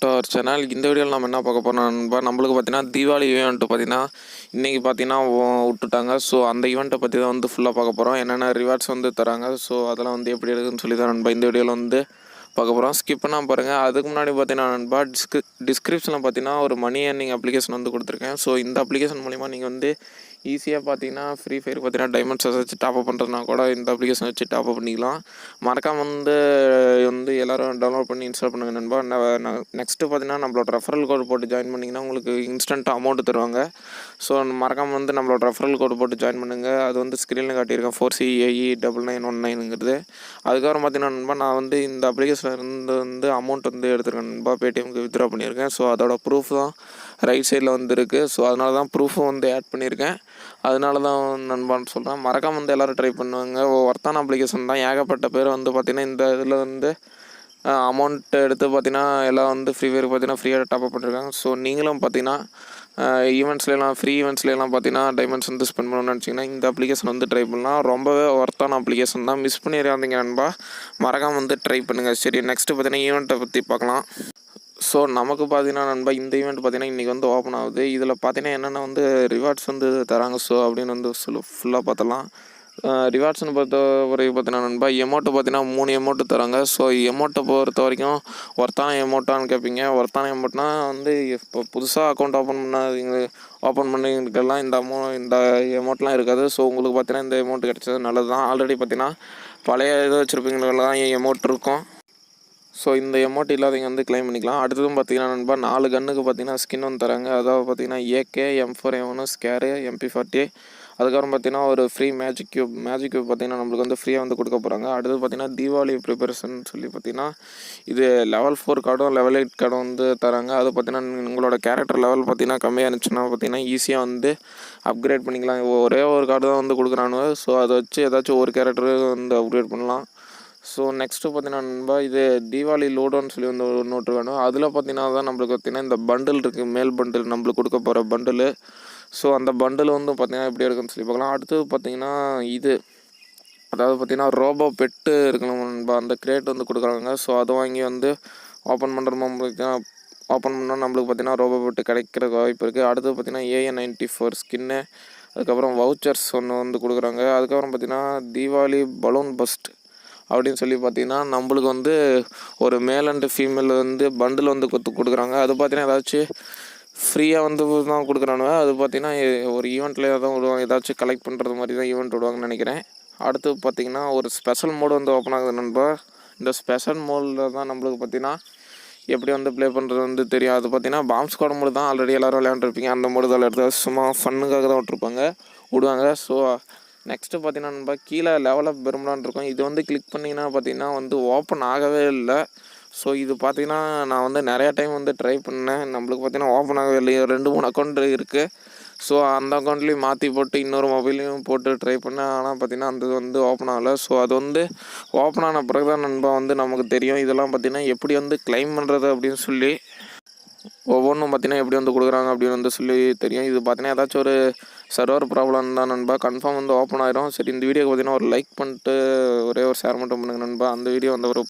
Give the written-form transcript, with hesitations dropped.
To our channel. இந்த வீடியோவில் நம்ம என்ன பார்க்க போகிறோம் நண்பா, நம்மளுக்கு பார்த்தீங்கன்னா தீபாவளி ஈவெண்ட்டு பார்த்தீங்கன்னா இன்றைக்கி பார்த்தீங்கன்னா விட்டுட்டாங்க. ஸோ அந்த ஈவெண்ட்டை பற்றி தான் வந்து ஃபுல்லாக பார்க்க போகிறோம். என்னென்ன ரிவார்ட்ஸ் வந்து தராங்க, ஸோ அதெல்லாம் வந்து எப்படி இருக்குதுன்னு சொல்லி தான் நண்பா இந்த வீடியோவில் வந்து பார்க்க போகிறோம். ஸ்கிப் பண்ணால் பாருங்கள். அதுக்கு முன்னாடி பார்த்தீங்கன்னா நண்பா டிஸ்கிரிப்ஷனில் பார்த்தீங்கன்னா ஒரு மணி ஏர்னிங் அப்ளிகேஷன் வந்து கொடுத்துருக்கேன். ஸோ இந்த அப்ளிகேஷன் மூலிமா நீங்கள் வந்து ஈஸியாக பார்த்தீங்கன்னா ஃப்ரீ ஃபயர் பார்த்தீங்கன்னா டைமண்ட்ஸை வச்சு டாப்அப் பண்ணுறதுனா கூட இந்த அப்ளிகேஷன் வச்சு டாப்அப் பண்ணிக்கலாம். மறக்காமல் வந்து எல்லோரும் டவுன்லோட் பண்ணி இன்ஸ்டால் பண்ணுங்கள் நண்பா. நெக்ஸ்ட்டு பார்த்தீங்கன்னா நம்மளோட ரெஃபரல் கோடு போட்டு ஜாயின் பண்ணிங்கன்னா உங்களுக்கு இன்ஸ்டண்ட்டாக அமௌண்ட்டு தருவாங்க. ஸோ மறக்காமல் வந்து நம்மளோட ரெஃபரல் கோடு போட்டு ஜாயின் பண்ணுங்கள். அது வந்து ஸ்க்ரீனில் காட்டியிருக்கேன் 4CAE9919. அதுக்கப்புறம் பார்த்தீங்கன்னா நண்பா, நான் வந்து இந்த அப்ளிகேஷனில் இருந்து அமௌண்ட் வந்து எடுத்துருக்கேன் நண்பா. பேடிஎம்க்கு வித்ட்ரா பண்ணியிருக்கேன். ஸோ அதோட ப்ரூஃப் தான் ரைட் சைடில் வந்து இருக்குது. ஸோ அதனால தான் ப்ரூஃபும் வந்து ஆட் பண்ணியிருக்கேன். அதனால தான் நண்பான்னு சொல்கிறேன். மறக்காமல் வந்து எல்லோரும் ட்ரை பண்ணுவாங்க. ஒர்த்தான அப்ளிகேஷன் தான். ஏகப்பட்ட பேர் வந்து பார்த்திங்கன்னா இந்த இதில் வந்து அமௌண்ட் எடுத்து பார்த்திங்கன்னா எல்லாம் வந்து ஃப்ரீ ஃபயருக்கு பார்த்திங்கன்னா ஃப்ரீயாக டாப்அப் பண்ணிருக்காங்க. ஸோ நீங்களும் பார்த்திங்கன்னா ஈவெண்ட்ஸ்லாம் ஃப்ரீ ஈவெண்ட்ஸ்லாம் பார்த்திங்கன்னா டைமண்ட்ஸ் வந்து ஸ்பெண்ட் பண்ணணும்னு நினச்சிங்கன்னா இந்த அப்ளிகேஷன் வந்து ட்ரை பண்ணலாம். ரொம்பவே ஒர்த்தான அப்ளிகேஷன் தான். மிஸ் பண்ணிடாதீங்க நண்பா. மறக்காமல் வந்து ட்ரை பண்ணுங்கள். சரி, நெக்ஸ்ட்டு பார்த்திங்கன்னா ஈவெண்ட்டை பற்றி பார்க்கலாம். ஸோ நமக்கு பார்த்தீங்கன்னா நண்பா, இந்த ஈவெண்ட் பார்த்தீங்கன்னா இன்றைக்கி வந்து ஓப்பன் ஆகுது. இதில் பார்த்தீங்கன்னா என்னென்ன வந்து ரிவார்ட்ஸ் வந்து தராங்க ஸோ அப்படின்னு வந்து ஃபுல்லாக பார்த்தலாம். ரிவார்ட்ஸ்னு பொறுத்த வரைக்கும் பார்த்தீங்கன்னா நண்பா, எமௌண்ட்டு பார்த்தீங்கன்னா 3 எமௌண்ட்டு தராங்க. ஸோ எமௌண்ட்டை பொறுத்த வரைக்கும் ஒர்த்தான எமௌண்ட்டான்னு கேட்பீங்க. ஒர்த்தான எமௌண்ட்னா வந்து இப்போ புதுசாக அக்கௌண்ட் ஓப்பன் பண்ணிங்கெல்லாம் இந்த எமௌண்ட்லாம் இருக்காது. ஸோ உங்களுக்கு பார்த்தீங்கன்னா இந்த எமௌண்ட் கிடச்சது நல்லது தான். ஆல்ரெடி பார்த்தீங்கன்னா பழைய இது வச்சுருப்பீங்களெல்லாம் எமௌண்ட் இருக்கும். ஸோ இந்த எமௌண்ட் இல்லாதவங்க வந்து கிளைம் பண்ணிக்கலாம். அடுத்ததும் பார்த்திங்கன்னா நண்பா, 4 கன்னுக்கு பார்த்திங்கன்னா ஸ்கின் வந்து தராங்க. அதாவது பார்த்திங்கன்னா AK, M4A1, ஸ்கேரு, MP40. அதுக்கப்புறம் பார்த்திங்கன்னா ஒரு ஃப்ரீ மேஜிக் க்யூப் பார்த்திங்கன்னா நம்மளுக்கு வந்து ஃப்ரீயாக வந்து கொடுக்க போகிறாங்க. அடுத்தது பார்த்திங்கன்னா தீபாவளி ப்ரிப்பரேஷன் சொல்லி பார்த்திங்கன்னா இது லெவல் 4 கார்டும் லெவல் 8 கார்டும் வந்து தராங்க. அது பார்த்திங்கன்னா உங்களோட கேரக்டர் லெவல் பார்த்திங்கன்னா கம்மியாக இருந்துச்சுன்னா பார்த்திங்கன்னா ஈஸியாக வந்து அப்கிரேட் பண்ணிக்கலாம். ஒரே ஒரு கார்டு தான் வந்து கொடுக்குறானுங்க. ஸோ அதை வச்சு ஏதாச்சும் ஒரு கேரக்டர் வந்து அப்கிரேட் பண்ணலாம். ஸோ நெக்ஸ்ட்டு பார்த்தீங்கன்னா நண்பா, இது தீபாவளி லோடோன்னு சொல்லி வந்து ஒரு நோட்டு வேணும். அதில் பார்த்தீங்கன்னா தான் நம்மளுக்கு பார்த்தீங்கன்னா இந்த பண்டில் இருக்குது, மேல் பண்டில் நம்மளுக்கு கொடுக்க போகிற பண்டில். ஸோ அந்த பண்டில் வந்து பார்த்திங்கன்னா எப்படி இருக்குன்னு சொல்லி பார்க்கலாம். அடுத்தது பார்த்திங்கன்னா இது அதாவது பார்த்திங்கன்னா ரோபோ பெட்டு இருக்கணும் நண்பா, அந்த கிரேட் வந்து கொடுக்குறாங்க. ஸோ அதை வாங்கி வந்து ஓப்பன் பண்ணுற நம்மளுக்கு ஓப்பன் பண்ணால் நம்மளுக்கு பார்த்திங்கன்னா ரோபோ பெட்டு கிடைக்கிற வாய்ப்பு இருக்குது. அடுத்தது பார்த்திங்கன்னா AN94 ஸ்கின்னு, அதுக்கப்புறம் வவுச்சர்ஸ் ஒன்று வந்து கொடுக்குறாங்க. அதுக்கப்புறம் பார்த்திங்கன்னா தீபாவளி பலூன் பஸ்ட் அப்படின்னு சொல்லி பார்த்திங்கன்னா நம்மளுக்கு வந்து ஒரு மேல் அண்டு ஃபீமேல் வந்து பண்டில் வந்து கொடுக்குறாங்க. அது பார்த்திங்கன்னா ஏதாச்சும் ஃப்ரீயாக வந்து தான் கொடுக்குறானுங்க. அது பார்த்திங்கன்னா ஒரு ஈவெண்ட்டில் தான் விடுவாங்க, ஏதாச்சும் கலெக்ட் பண்ணுறது மாதிரி தான் ஈவெண்ட் விடுவாங்கன்னு நினைக்கிறேன். அடுத்து பார்த்திங்கன்னா ஒரு ஸ்பெஷல் மோடு வந்து ஓப்பன் ஆகுது நண்பா. இந்த ஸ்பெஷல் மோடில் தான் நம்மளுக்கு பார்த்திங்கன்னா எப்படி வந்து ப்ளே பண்ணுறது வந்து தெரியும். அது பார்த்திங்கன்னா பாம்ப் ஸ்குவாட் மோடு தான். ஆல்ரெடி எல்லோரும் விளையாண்டுருப்பீங்க. அந்த மோடு தான் எடுத்து சும்மா ஃபன்னுக்காக தான் விடுவாங்க. ஸோ நெக்ஸ்ட்டு பார்த்தீங்கன்னா நண்பா, கீழே லெவலப் பெரும்லான் இருக்கும். இது வந்து கிளிக் பண்ணிங்கன்னா பார்த்தீங்கன்னா வந்து ஓப்பன் ஆகவே இல்லை. ஸோ இது பார்த்திங்கன்னா நான் வந்து நிறையா டைம் வந்து ட்ரை பண்ணேன். நம்மளுக்கு பார்த்திங்கன்னா ஓப்பன் ஆகவே இல்லை. 2-3 அக்கௌண்ட் இருக்குது. ஸோ அந்த அக்கௌண்ட்லேயும் மாற்றி போட்டு இன்னொரு மொபைல்லையும் போட்டு ட்ரை பண்ணேன். ஆனால் பார்த்திங்கன்னா அந்த இது வந்து ஓப்பன் ஆகலை. ஸோ அது வந்து ஓப்பன் ஆன பிறகு தான் நண்பா வந்து நமக்கு தெரியும் இதெல்லாம் பார்த்திங்கன்னா எப்படி வந்து கிளைம் பண்ணுறது அப்படின்னு சொல்லி ஒவ்வொன்றும் பார்த்திங்கன்னா எப்படி வந்து கொடுக்குறாங்க அப்படின்னு வந்து சொல்லி தெரியும். இது பார்த்திங்கன்னா ஏதாச்சும் ஒரு சர்வர் ப்ராப்ளம் தான் நண்பா. கன்ஃபார்ம் வந்து ஓப்பன் ஆயிரும். சரி, இந்த வீடியோக்கு பார்த்திங்கன்னா ஒரு லைக் பண்ணிட்டு ஒரே ஒரு ஷேர் மட்டும் பண்ணுங்கள் நண்பா. அந்த வீடியோ வந்து ஒரு